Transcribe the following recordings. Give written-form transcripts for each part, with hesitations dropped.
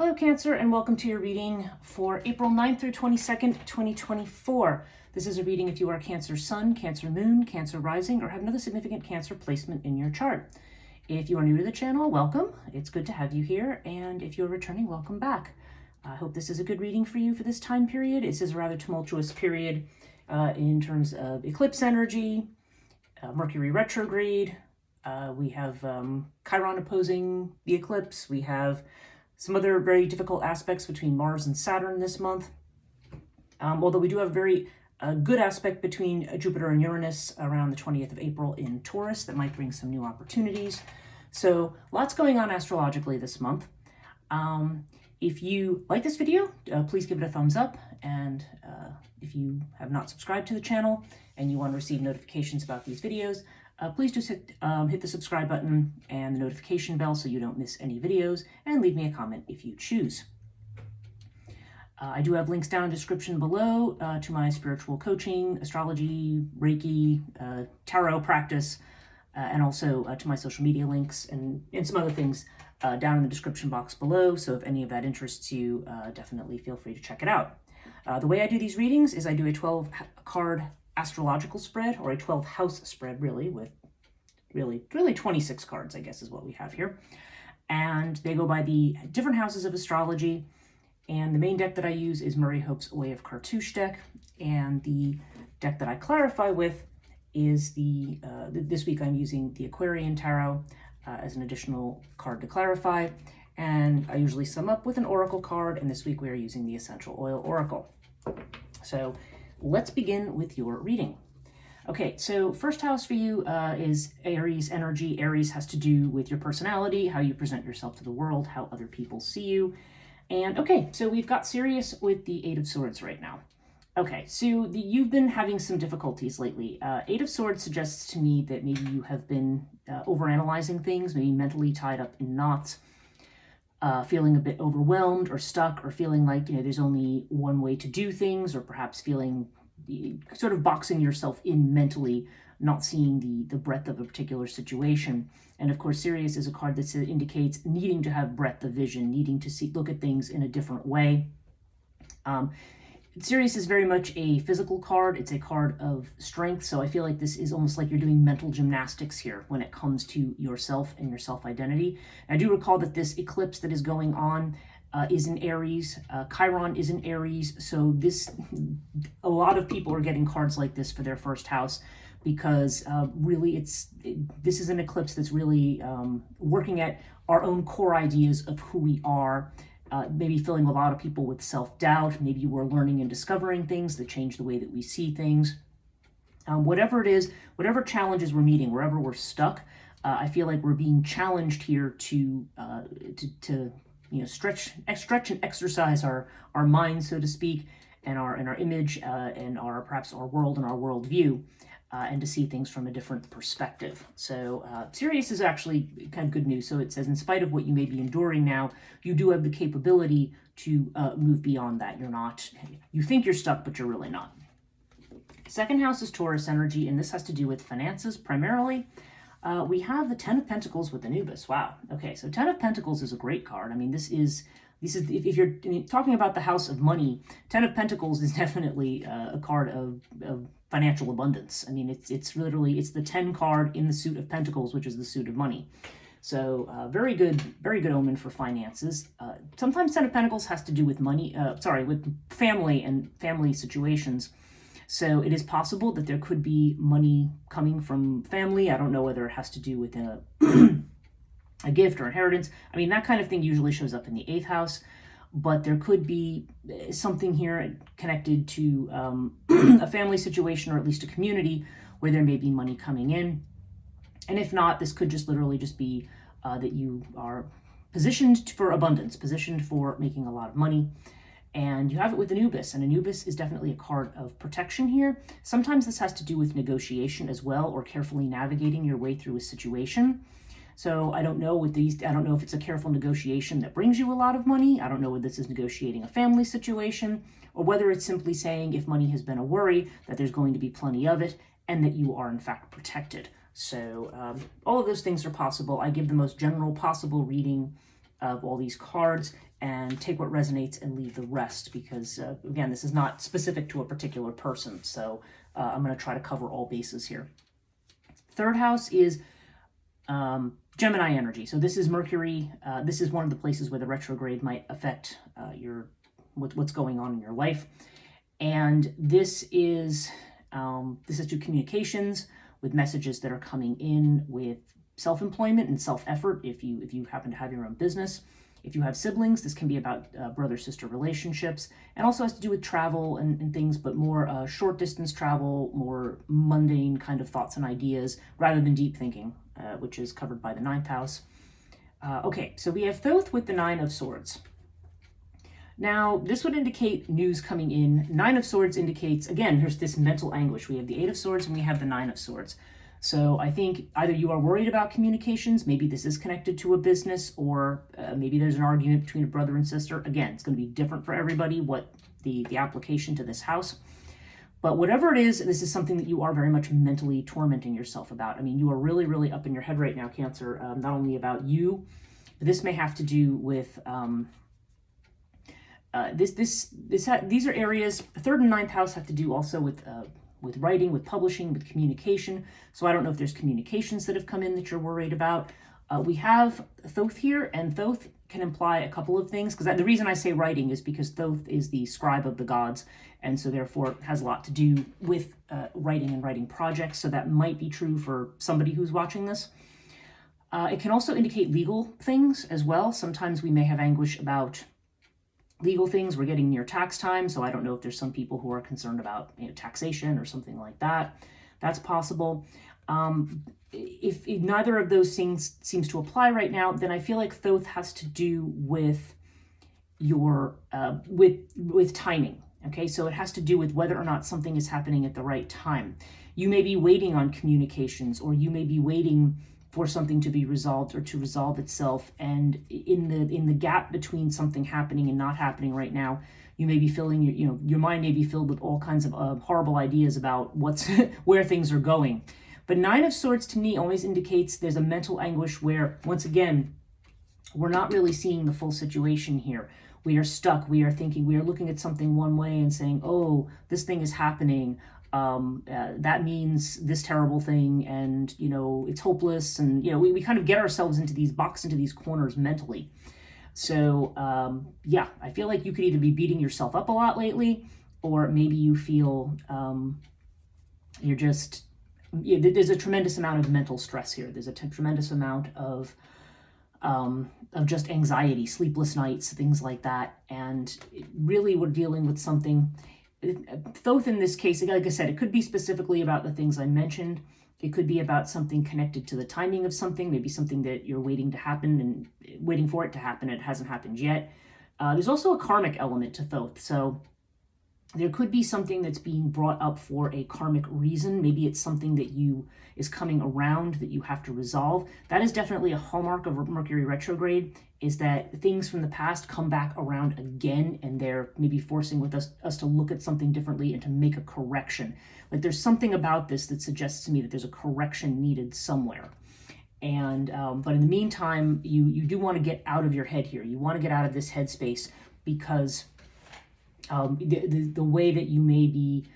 Hello Cancer, and welcome to your reading for April 9th through 22nd, 2024. This is a reading if you are Cancer Sun, Cancer Moon, Cancer Rising, or have another significant Cancer placement in your chart. If you are new to the channel, welcome. It's good to have you here, and if you're returning, welcome back. I hope this is a good reading for you for this time period. This is a rather tumultuous period in terms of eclipse energy, Mercury retrograde. We have Chiron opposing the eclipse. We have some other very difficult aspects between Mars and Saturn this month. Although we do have a very good aspect between Jupiter and Uranus around the 20th of April in Taurus that might bring some new opportunities. So lots going on astrologically this month. If you like this video, please give it a thumbs up. And if you have not subscribed to the channel and you want to receive notifications about these videos, please just hit the subscribe button and the notification bell so you don't miss any videos, and leave me a comment if you choose. I do have links down in the description below to my spiritual coaching, astrology, Reiki, tarot practice, and also to my social media links and some other things down in the description box below. So if any of that interests you, definitely feel free to check it out. The way I do these readings is I do a 12-card astrological spread, or a 12-house spread, really, with really 26 cards, I guess, is what we have here. And they go by the different houses of astrology. And the main deck that I use is Murray Hope's Way of Cartouche deck. And the deck that I clarify with is this week I'm using the Aquarian Tarot as an additional card to clarify. And I usually sum up with an Oracle card, and this week we are using the Essential Oil Oracle. So let's begin with your reading. Okay, so first house for you is Aries energy. Aries has to do with your personality, how you present yourself to the world, how other people see you. And okay, so we've got Sirius with the Eight of Swords right now. Okay, so you've been having some difficulties lately. Eight of Swords suggests to me that maybe you have been overanalyzing things, maybe mentally tied up in knots, feeling a bit overwhelmed or stuck, or feeling like, there's only one way to do things, or perhaps feeling sort of boxing yourself in mentally, not seeing the breadth of a particular situation. And of course, Sirius is a card that indicates needing to have breadth of vision, needing to look at things in a different way. Sirius is very much a physical card. It's a card of strength. So I feel like this is almost like you're doing mental gymnastics here when it comes to yourself and your self-identity. I do recall that this eclipse that is going on is in Aries. Chiron is in Aries. So a lot of people are getting cards like this for their first house, because really this is an eclipse that's really working at our own core ideas of who we are. Maybe filling a lot of people with self-doubt. Maybe we're learning and discovering things that change the way that we see things. Whatever it is, whatever challenges we're meeting, wherever we're stuck, I feel like we're being challenged here to stretch and exercise our minds, so to speak, and our image, and perhaps our world and our worldview, and to see things from a different perspective. So Sirius is actually kind of good news. So it says, in spite of what you may be enduring now, you do have the capability to move beyond that. You think you're stuck, but you're really not. Second house is Taurus energy, and this has to do with finances primarily. We have the Ten of Pentacles with Anubis. Wow. Okay, so Ten of Pentacles is a great card. I mean, this is if you're talking about the house of money, Ten of Pentacles is definitely a card of financial abundance. I mean, it's the 10 card in the suit of Pentacles, which is the suit of money. So very good omen for finances. Sometimes Ten of Pentacles has to do with money, with family and family situations. So it is possible that there could be money coming from family. I don't know whether it has to do with a gift or inheritance. I mean, that kind of thing usually shows up in the 8th house. But there could be something here connected to a family situation, or at least a community where there may be money coming in. And if not, this could just literally just be that you are positioned for abundance, positioned for making a lot of money. And you have it with Anubis, and Anubis is definitely a card of protection here. Sometimes this has to do with negotiation as well, or carefully navigating your way through a situation. So I don't know with these, I don't know if it's a careful negotiation that brings you a lot of money. I don't know whether this is negotiating a family situation, or whether it's simply saying, if money has been a worry, that there's going to be plenty of it, and that you are in fact protected. So all of those things are possible. I give the most general possible reading of all these cards and take what resonates and leave the rest, because again, this is not specific to a particular person. So I'm going to try to cover all bases here. Third house is Gemini energy. So this is Mercury. This is one of the places where the retrograde might affect what's going on in your life. And this is to communications, with messages that are coming in, with self-employment and self-effort if you happen to have your own business. If you have siblings, this can be about brother-sister relationships, and also has to do with travel and things, but more short-distance travel, more mundane kind of thoughts and ideas, rather than deep thinking, which is covered by the 9th house. Okay, so we have Thoth with the 9 of Swords. Now, this would indicate news coming in. 9 of Swords indicates, again, there's this mental anguish. We have the 8 of Swords and we have the 9 of Swords. So I think either you are worried about communications, maybe this is connected to a business, or maybe there's an argument between a brother and sister. Again, it's going to be different for everybody, what the application to this house. But whatever it is, this is something that you are very much mentally tormenting yourself about. I mean, you are really, really up in your head right now, Cancer, not only about you, but this may have to do with... these are areas. The 3rd and 9th house have to do also with writing, with publishing, with communication. So I don't know if there's communications that have come in that you're worried about. We have Thoth here, and Thoth can imply a couple of things, because the reason I say writing is because Thoth is the scribe of the gods, and so therefore has a lot to do with writing and writing projects. So that might be true for somebody who's watching this. It can also indicate legal things as well. Sometimes we may have anguish about legal things. We're getting near tax time, so I don't know if there's some people who are concerned about taxation or something like that. That's possible. If neither of those things seems to apply right now, then I feel like Thoth has to do with your with timing. Okay, so it has to do with whether or not something is happening at the right time. You may be waiting on communications, or you may be waiting for something to be resolved or to resolve itself, and in the gap between something happening and not happening right now, you may be feeling your mind may be filled with all kinds of horrible ideas about where things are going. But 9 of Swords to me always indicates there's a mental anguish where, once again, we're not really seeing the full situation here. We are stuck. We are thinking. We are looking at something one way and saying, "Oh, this thing is happening. That means this terrible thing, and it's hopeless." And we kind of get ourselves into these corners mentally. So yeah, I feel like you could either be beating yourself up a lot lately, or maybe you feel you're just there's a tremendous amount of mental stress here. There's a tremendous amount of just anxiety, sleepless nights, things like that, and really we're dealing with something. Thoth in this case, like I said, it could be specifically about the things I mentioned. It could be about something connected to the timing of something, maybe something that you're waiting to happen and waiting for it to happen. It hasn't happened yet. There's also a karmic element to Thoth. So there could be something that's being brought up for a karmic reason. Maybe it's something that is coming around that you have to resolve. That is definitely a hallmark of Mercury retrograde, is that things from the past come back around again, and they're maybe forcing with us to look at something differently and to make a correction. Like there's something about this that suggests to me that there's a correction needed somewhere. And but in the meantime, you do want to get out of your head here. You want to get out of this headspace, because the way that you may be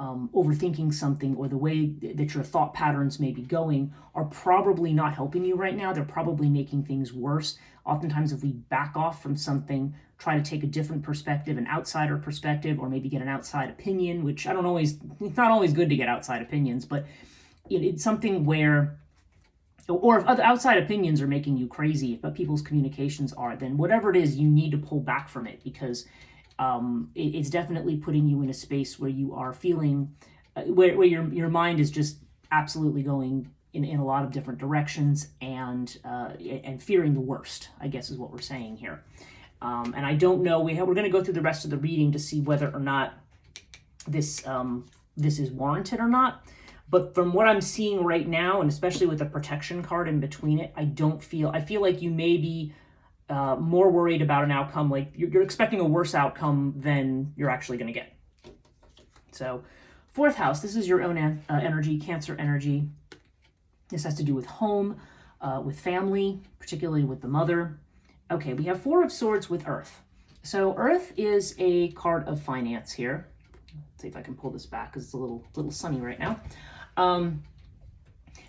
overthinking something, or the way that your thought patterns may be going, are probably not helping you right now. They're probably making things worse. Oftentimes, if we back off from something, try to take a different perspective, an outsider perspective, or maybe get an outside opinion, which it's not always good to get outside opinions, but it's something where, or if other outside opinions are making you crazy, but people's communications are, then whatever it is, you need to pull back from it, because it's definitely putting you in a space where you are feeling, where your mind is just absolutely going in a lot of different directions, and fearing the worst, I guess is what we're saying here. And I don't know, we're going to go through the rest of the reading to see whether or not this is warranted or not. But from what I'm seeing right now, and especially with the protection card in between it, I feel like you may be more worried about an outcome, like you're expecting a worse outcome than you're actually going to get. So 4th house, this is your own energy, Cancer energy. This has to do with home, with family, particularly with the mother. Okay, we have Four of Swords with Earth. So Earth is a card of finance here. Let's see if I can pull this back because it's a little sunny right now.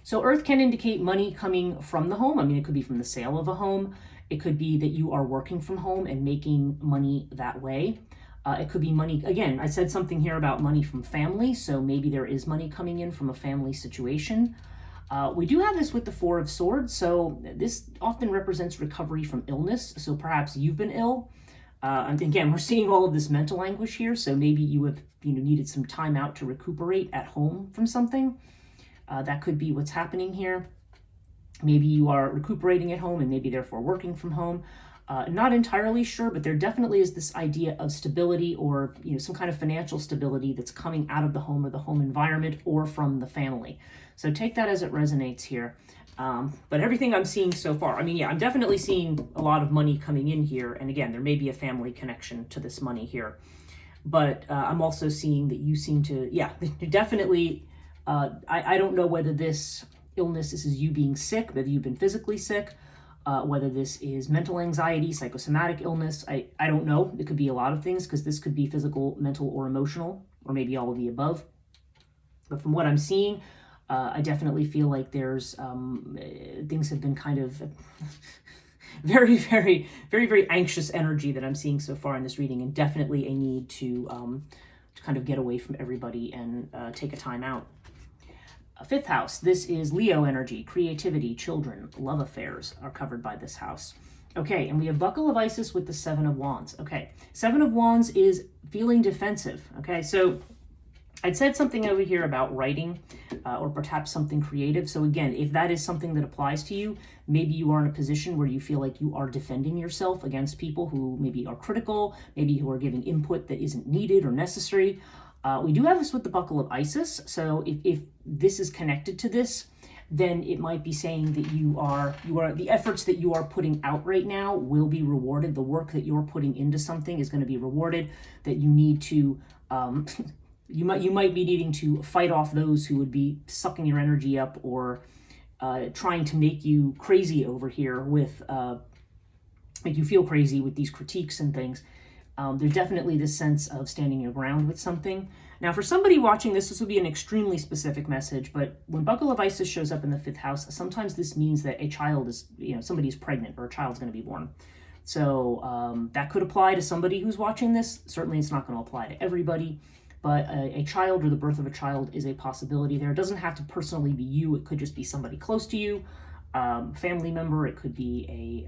So Earth can indicate money coming from the home. I mean, it could be from the sale of a home. It could be that you are working from home and making money that way. It could be money, again, I said something here about money from family, so maybe there is money coming in from a family situation. We do have this with the Four of Swords, so this often represents recovery from illness. So perhaps you've been ill. And again, we're seeing all of this mental anguish here, so maybe you have needed some time out to recuperate at home from something. That could be what's happening here. Maybe you are recuperating at home and maybe therefore working from home. Not entirely sure, but there definitely is this idea of stability or some kind of financial stability that's coming out of the home or the home environment or from the family. So take that as it resonates here. But everything I'm seeing so far, I mean, yeah, I'm definitely seeing a lot of money coming in here. And again, there may be a family connection to this money here. But I'm also seeing that you seem to, yeah, definitely, I don't know whether this illness, this is you being sick, whether you've been physically sick, whether this is mental anxiety, psychosomatic illness. I don't know. It could be a lot of things because this could be physical, mental, or emotional, or maybe all of the above. But from what I'm seeing, I definitely feel like there's things have been kind of very, very, very, very anxious energy that I'm seeing so far in this reading, and definitely a need to kind of get away from everybody and take a time out. Fifth house, this is Leo energy, creativity, children, love affairs are covered by this house. Okay, and we have Buckle of Isis with the Seven of Wands. Okay, Seven of Wands is feeling defensive. Okay, so I'd said something over here about writing or perhaps something creative. So again, if that is something that applies to you, maybe you are in a position where you feel like you are defending yourself against people who maybe are critical, maybe who are giving input that isn't needed or necessary. We do have this with the Buckle of Isis. So if this is connected to this, then it might be saying that you are the efforts that you are putting out right now will be rewarded. The work that you're putting into something is going to be rewarded. That you need to you might be needing to fight off those who would be sucking your energy up or trying to make you crazy over here with make you feel crazy with these critiques and things. There's definitely this sense of standing your ground with something. Now, for somebody watching this, this would be an extremely specific message, but when Buckle of Isis shows up in the fifth house, sometimes this means that a child is, somebody's pregnant or a child's going to be born. So that could apply to somebody who's watching this. Certainly it's not going to apply to everybody, but a child or the birth of a child is a possibility there. It doesn't have to personally be you. It could just be somebody close to you, family member. It could be a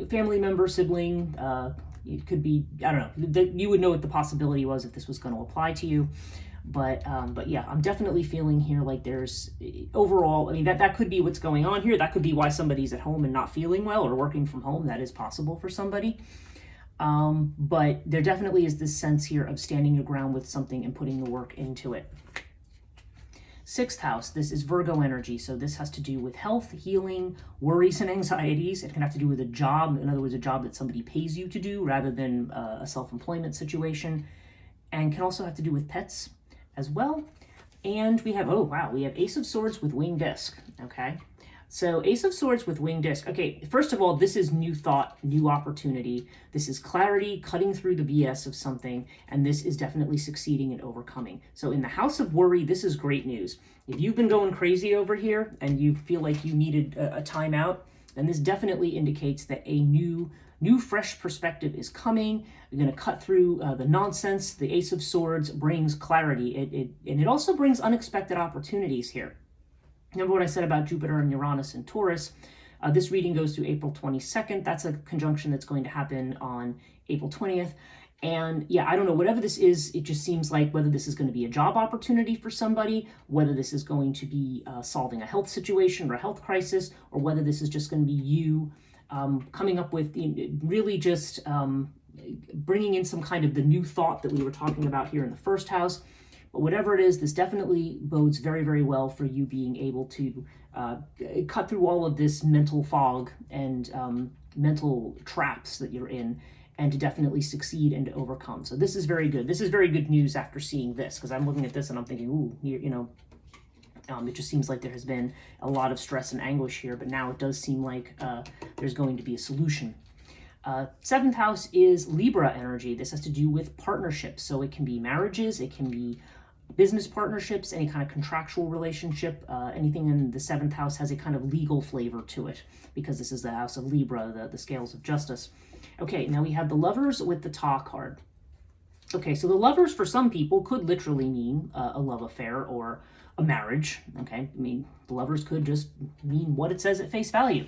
family member, sibling. It could be, I don't know. You would know what the possibility was if this was going to apply to you. But yeah, I'm definitely feeling here like there's overall, I mean, that could be what's going on here. That could be why somebody's at home and not feeling well or working from home. That is possible for somebody. But there definitely is this sense here of standing your ground with something and putting the work into it. Sixth house, this is Virgo energy. So this has to do with health, healing, worries, and anxieties. It can have to do with a job. In other words, a job that somebody pays you to do rather than a self-employment situation. And can also have to do with pets as well. And we have, we have Ace of Swords with Winged Disc. Okay. So Ace of Swords with Winged Disc. Okay, first of all, this is new thought, new opportunity. This is clarity, cutting through the BS of something, and this is definitely succeeding and overcoming. So in the house of worry, this is great news. If you've been going crazy over here and you feel like you needed a timeout, then this definitely indicates that a new fresh perspective is coming. You're going to cut through the nonsense. The Ace of Swords brings clarity. It also brings unexpected opportunities here. Remember what I said about Jupiter and Uranus and Taurus? This reading goes through April 22nd. That's a conjunction that's going to happen on April 20th. And yeah, I don't know, whatever this is, it just seems like whether this is going to be a job opportunity for somebody, whether this is going to be solving a health situation or a health crisis, or whether this is just going to be you coming up with really just bringing in some kind of the new thought that we were talking about here in the first house. But whatever it is, this definitely bodes very, very well for you being able to cut through all of this mental fog and mental traps that you're in, and to definitely succeed and to overcome. So this is very good. This is very good news after seeing this, because I'm looking at this and I'm thinking, ooh, It just seems like there has been a lot of stress and anguish here, but now it does seem like there's going to be a solution. Seventh house is Libra energy. This has to do with partnerships. So it can be marriages, it can be business partnerships, any kind of contractual relationship. Anything in the seventh house has a kind of legal flavor to it because this is the house of Libra, the scales of justice. Okay, now we have the Lovers with the Ta card. Okay, so the Lovers for some people could literally mean a love affair or a marriage. Okay, I mean, the Lovers could just mean what it says at face value.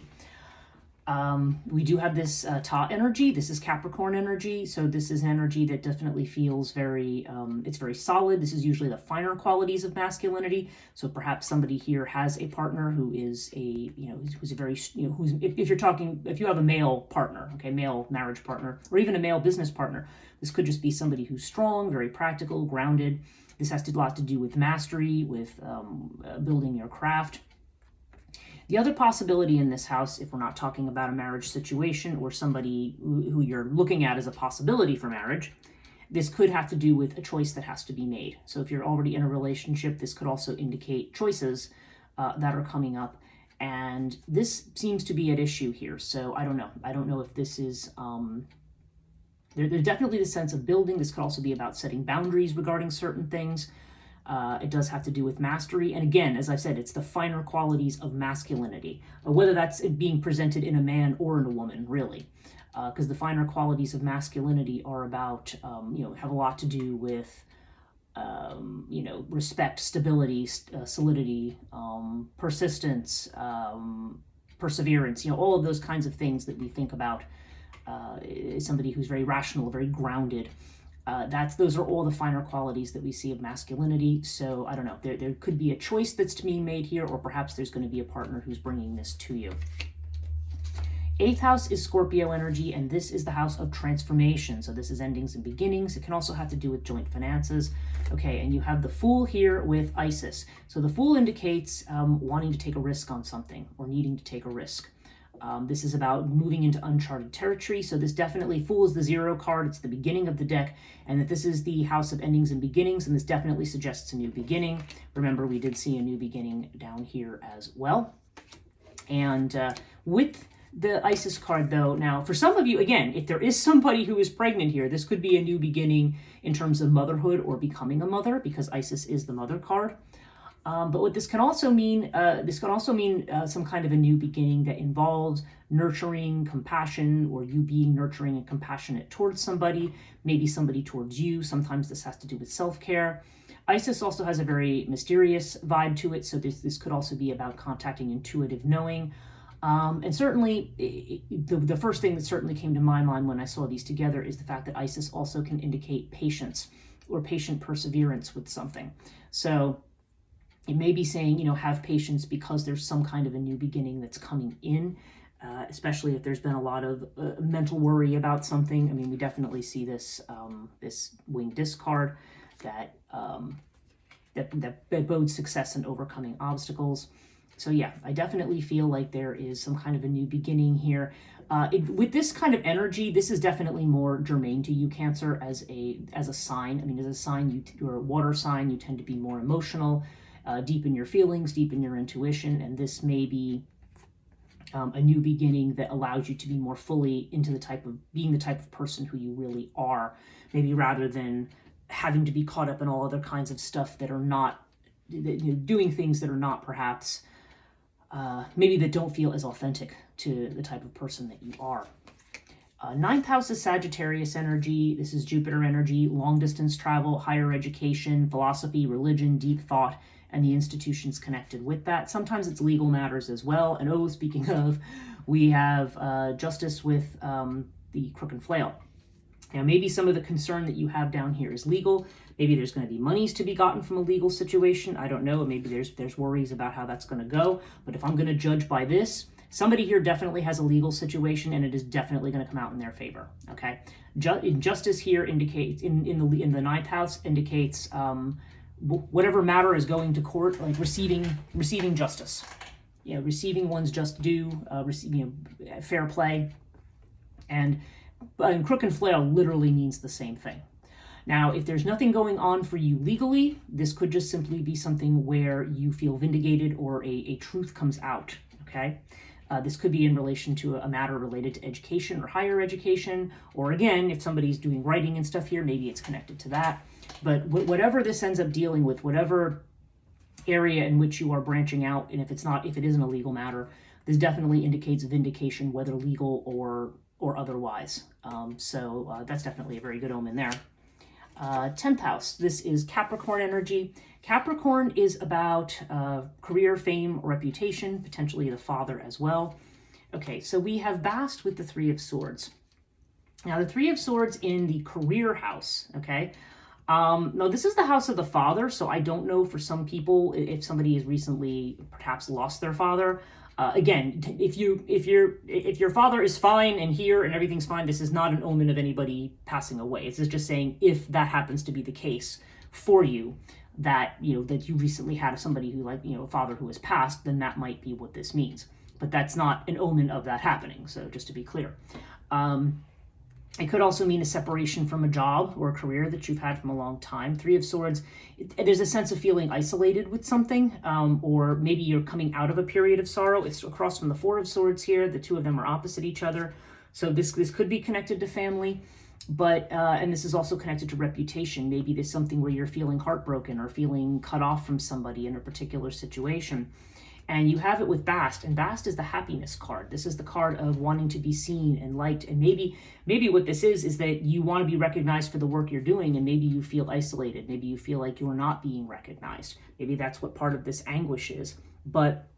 We do have this Ta energy. This is Capricorn energy. So this is energy that definitely feels very, it's very solid. This is usually the finer qualities of masculinity. So perhaps somebody here has a partner who is a, who's a very, who's, if you're talking, if you have a male partner, okay, male marriage partner, or even a male business partner, this could just be somebody who's strong, very practical, grounded. This has a lot to do with mastery, with building your craft. The other possibility in this house, if we're not talking about a marriage situation or somebody who you're looking at as a possibility for marriage, this could have to do with a choice that has to be made. So if you're already in a relationship, this could also indicate choices that are coming up. And this seems to be at issue here. So I don't know. I don't know if this is... There's definitely the sense of building. This could also be about setting boundaries regarding certain things. It does have to do with mastery. And again, as I said, it's the finer qualities of masculinity, whether that's being presented in a man or in a woman, really. Because the finer qualities of masculinity are about, have a lot to do with, respect, stability, solidity, persistence, perseverance, all of those kinds of things that we think about somebody who's very rational, very grounded. Those are all the finer qualities that we see of masculinity. So I don't know, there could be a choice that's being made here, or perhaps there's going to be a partner who's bringing this to you. Eighth house is Scorpio energy, and this is the house of transformation. So this is endings and beginnings. It can also have to do with joint finances. Okay, and you have the Fool here with Isis. So the Fool indicates wanting to take a risk on something or needing to take a risk. This is about moving into uncharted territory. So this definitely, Fool is the 0 card. It's the beginning of the deck, and that this is the house of endings and beginnings, and this definitely suggests a new beginning. Remember, we did see a new beginning down here as well. And with the Isis card, though, now, for some of you, again, if there is somebody who is pregnant here, this could be a new beginning in terms of motherhood or becoming a mother, because Isis is the mother card. But what this can also mean, some kind of a new beginning that involves nurturing, compassion, or you being nurturing and compassionate towards somebody, maybe somebody towards you. Sometimes this has to do with self-care. Isis also has a very mysterious vibe to it, so this could also be about contacting intuitive knowing. And certainly, the first thing that certainly came to my mind when I saw these together is the fact that Isis also can indicate patience or patient perseverance with something. So it may be saying, have patience because there's some kind of a new beginning that's coming in, especially if there's been a lot of mental worry about something. I mean, we definitely see this this winged disc card that bodes success in overcoming obstacles. So yeah, I definitely feel like there is some kind of a new beginning here. With this kind of energy, this is definitely more germane to you, Cancer, as a sign. I mean, as a sign, you're a water sign, you tend to be more emotional, deep in your feelings, deep in your intuition, and this may be a new beginning that allows you to be more fully into being the type of person who you really are, maybe rather than having to be caught up in all other kinds of stuff that are not, doing things that are not perhaps, maybe that don't feel as authentic to the type of person that you are. Ninth house is Sagittarius energy. This is Jupiter energy, long distance travel, higher education, philosophy, religion, deep thought, and the institutions connected with that. Sometimes it's legal matters as well. And speaking of, we have Justice with the Crook and Flail. Now, maybe some of the concern that you have down here is legal. Maybe there's going to be monies to be gotten from a legal situation. I don't know. Maybe there's worries about how that's going to go. But if I'm going to judge by this, somebody here definitely has a legal situation, and it is definitely going to come out in their favor. Okay, Justice here indicates in the ninth house indicates whatever matter is going to court, like receiving justice, receiving one's just due, fair play, and Crook and Flail literally means the same thing. Now, if there's nothing going on for you legally, this could just simply be something where you feel vindicated or a truth comes out, okay? This could be in relation to a matter related to education or higher education, or again, if somebody's doing writing and stuff here, maybe it's connected to that. But whatever this ends up dealing with, whatever area in which you are branching out, and if it isn't a legal matter, this definitely indicates vindication, whether legal or otherwise. So that's definitely a very good omen there. 10th house, this is Capricorn energy. Capricorn is about career, fame, reputation, potentially the father as well. Okay, so we have Bast with the Three of Swords. Now, the Three of Swords in the career house, okay? No, this is the house of the father, so I don't know for some people if somebody has recently perhaps lost their father. Again, if your father is fine and here and everything's fine, this is not an omen of anybody passing away. This is just saying if that happens to be the case for you, that that you recently had somebody who, like, a father who has passed, then that might be what this means. But that's not an omen of that happening. So just to be clear. It could also mean a separation from a job or a career that you've had from a long time. Three of Swords, there's a sense of feeling isolated with something, or maybe you're coming out of a period of sorrow. It's across from the Four of Swords here. The two of them are opposite each other. So this could be connected to family, but and this is also connected to reputation. Maybe there's something where you're feeling heartbroken or feeling cut off from somebody in a particular situation. And you have it with Bast, and Bast is the happiness card. This is the card of wanting to be seen and liked. And maybe what this is that you want to be recognized for the work you're doing, and maybe you feel isolated. Maybe you feel like you're not being recognized. Maybe that's what part of this anguish is. But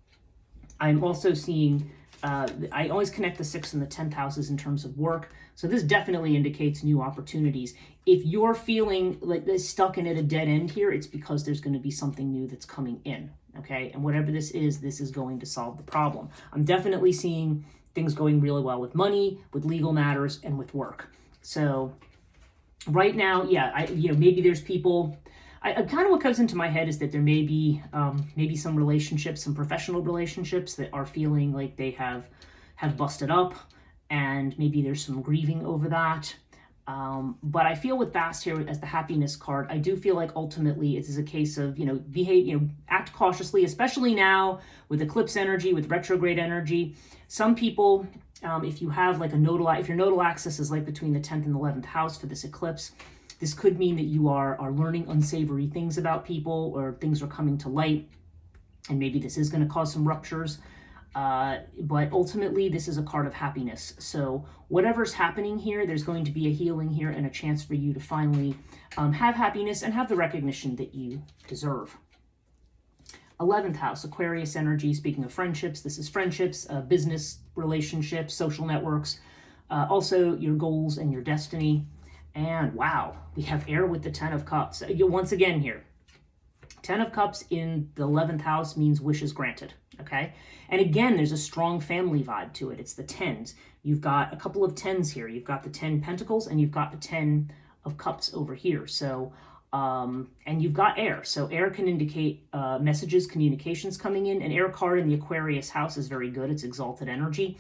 I'm also seeing, I always connect the 6th and the 10th houses in terms of work. So this definitely indicates new opportunities. If you're feeling like this stuck in at a dead end here, it's because there's going to be something new that's coming in. Okay, and whatever this is going to solve the problem. I'm definitely seeing things going really well with money, with legal matters, and with work. So right now, yeah, maybe there's people. Kind of what comes into my head is that there may be maybe some relationships, some professional relationships that are feeling like they have busted up, and maybe there's some grieving over that. But I feel with Bast here as the happiness card, I do feel like ultimately it is a case of, behave, act cautiously, especially now with eclipse energy, with retrograde energy. Some people, if you have like if your nodal axis is like between the 10th and 11th house for this eclipse, this could mean that you are learning unsavory things about people, or things are coming to light, and maybe this is going to cause some ruptures. But ultimately, this is a card of happiness. So whatever's happening here, there's going to be a healing here and a chance for you to finally have happiness and have the recognition that you deserve. 11th house, Aquarius energy. Speaking of friendships, this is friendships, business relationships, social networks, also your goals and your destiny. And wow, we have air with the 10 of Cups. Once again here, 10 of Cups in the 11th house means wishes granted, okay? And again, there's a strong family vibe to it. It's the 10s. You've got a couple of 10s here. You've got the 10 Pentacles, and you've got the 10 of Cups over here. So, and you've got air. So air can indicate messages, communications coming in. An air card in the Aquarius house is very good. It's exalted energy.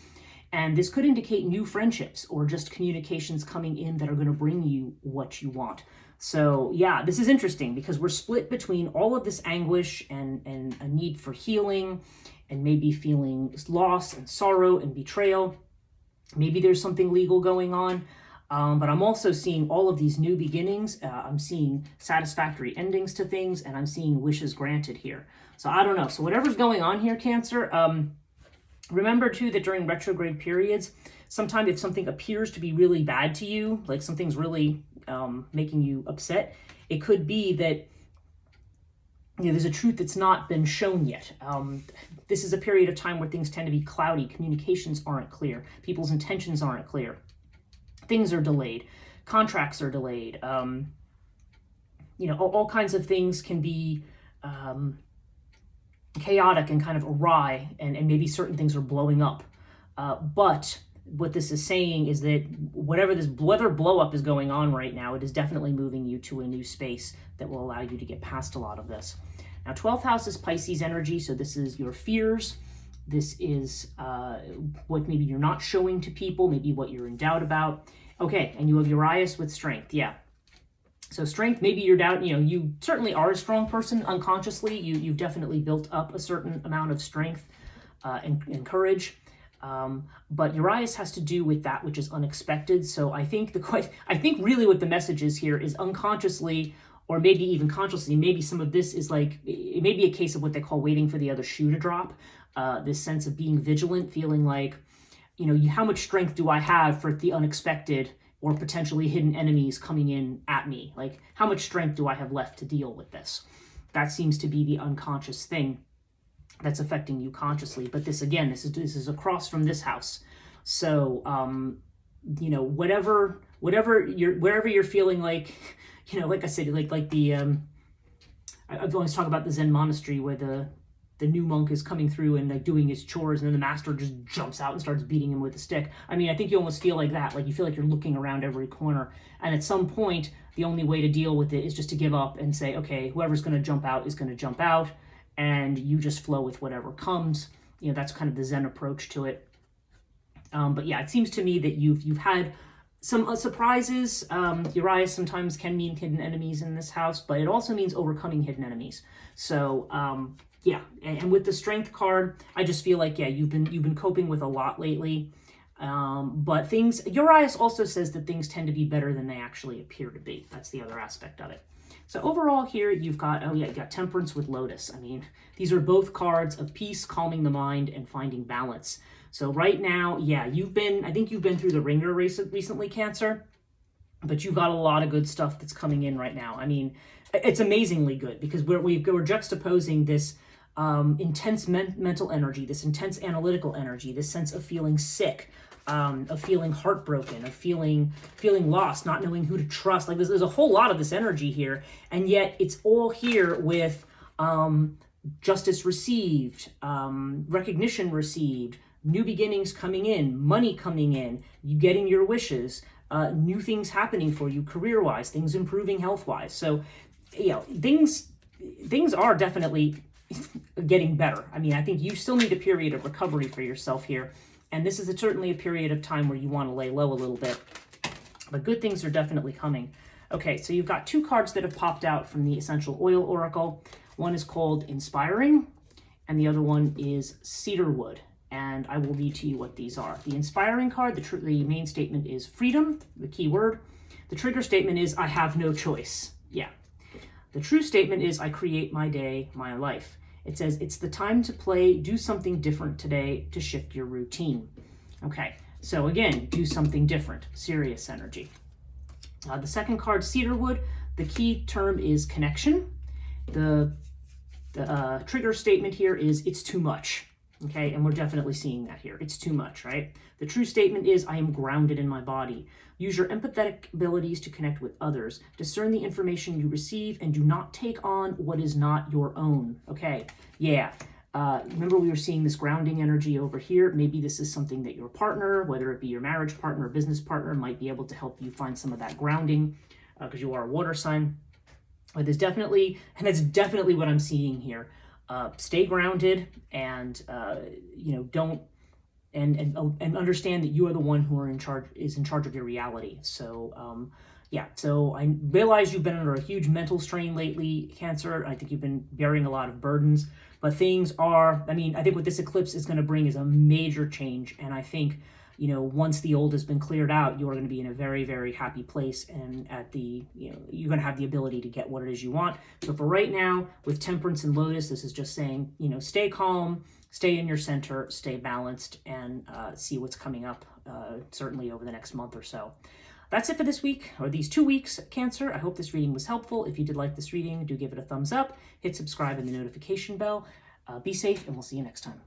And this could indicate new friendships or just communications coming in that are going to bring you what you want. So yeah, this is interesting because we're split between all of this anguish and a need for healing, and maybe feeling loss and sorrow and betrayal. Maybe there's something legal going on. But I'm also seeing all of these new beginnings. I'm seeing satisfactory endings to things, and I'm seeing wishes granted here. So I don't know. So whatever's going on here, Cancer, remember too that during retrograde periods, sometimes if something appears to be really bad to you, like something's really making you upset, it could be that there's a truth that's not been shown yet. This is a period of time where things tend to be cloudy. Communications aren't clear. People's intentions aren't clear. Things are delayed. Contracts are delayed. All kinds of things can be chaotic and kind of awry, and maybe certain things are blowing up. But what this is saying is that whether blow up is going on right now, it is definitely moving you to a new space that will allow you to get past a lot of this. Now, 12th house is Pisces energy, so this is your fears. This is what maybe you're not showing to people, maybe what you're in doubt about. Okay, and you have Urias with strength, yeah. So strength, maybe you're down, you certainly are a strong person unconsciously. You've definitely built up a certain amount of strength and courage. But Urias has to do with that which is unexpected. So I think really what the message is here is unconsciously, or maybe even consciously, maybe some of this is like, it may be a case of what they call waiting for the other shoe to drop. This sense of being vigilant, feeling like, how much strength do I have for the unexpected or potentially hidden enemies coming in at me? Like, how much strength do I have left to deal with this? That seems to be the unconscious thing that's affecting you consciously. But this, again, this is across from this house. So, wherever you're feeling like, like I said, like the, I've always talked about the Zen monastery where the new monk is coming through and like doing his chores, and then the master just jumps out and starts beating him with a stick. I mean, I think you almost feel like that. Like you feel like you're looking around every corner. And at some point, the only way to deal with it is just to give up and say, okay, whoever's going to jump out is going to jump out, and you just flow with whatever comes. That's kind of the Zen approach to it. But yeah, it seems to me that you've had some surprises. Urias sometimes can mean hidden enemies in this house, but it also means overcoming hidden enemies. So, yeah, and with the strength card, I just feel like, yeah, you've been coping with a lot lately. But Urias also says that things tend to be better than they actually appear to be. That's the other aspect of it. So overall here, you've got Temperance with Lotus. I mean, these are both cards of peace, calming the mind, and finding balance. So right now, yeah, I think you've been through the ringer recently, Cancer, but you've got a lot of good stuff that's coming in right now. I mean, it's amazingly good because we're juxtaposing this intense mental energy, this intense analytical energy, this sense of feeling sick, of feeling heartbroken, of feeling lost, not knowing who to trust. Like there's a whole lot of this energy here, and yet it's all here with justice received, recognition received, new beginnings coming in, money coming in, you getting your wishes, new things happening for you career-wise, things improving health-wise. So, things are definitely getting better. I mean, I think you still need a period of recovery for yourself here. And this is certainly a period of time where you want to lay low a little bit. But good things are definitely coming. Okay, so you've got two cards that have popped out from the Essential Oil Oracle. One is called Inspiring, and the other one is Cedarwood. And I will read to you what these are. The Inspiring card, the main statement is freedom, the key word. The trigger statement is I have no choice. Yeah. The true statement is I create my day, my life. It says it's the time to play, do something different today to shift your routine. Okay, so again, do something different, serious energy. The second card, Cedarwood, the key term is connection. The trigger statement here is it's too much. Okay, and we're definitely seeing that here. It's too much, right? The true statement is I am grounded in my body. Use your empathetic abilities to connect with others. Discern the information you receive and do not take on what is not your own. Okay, yeah. Remember we were seeing this grounding energy over here. Maybe this is something that your partner, whether it be your marriage partner or business partner, might be able to help you find some of that grounding because you are a water sign. But that's definitely what I'm seeing here. Stay grounded and don't and understand that you are the one who is in charge of your reality. So so I realize you've been under a huge mental strain lately, Cancer. I think you've been bearing a lot of burdens, but I think what this eclipse is going to bring is a major change. And I think, once the old has been cleared out, you are going to be in a very, very happy place. And you're going to have the ability to get what it is you want. So for right now, with Temperance and Lotus, this is just saying, stay calm, stay in your center, stay balanced, and see what's coming up, certainly over the next month or so. That's it for this week, or these 2 weeks, Cancer. I hope this reading was helpful. If you did like this reading, do give it a thumbs up, hit subscribe and the notification bell. Be safe, and we'll see you next time.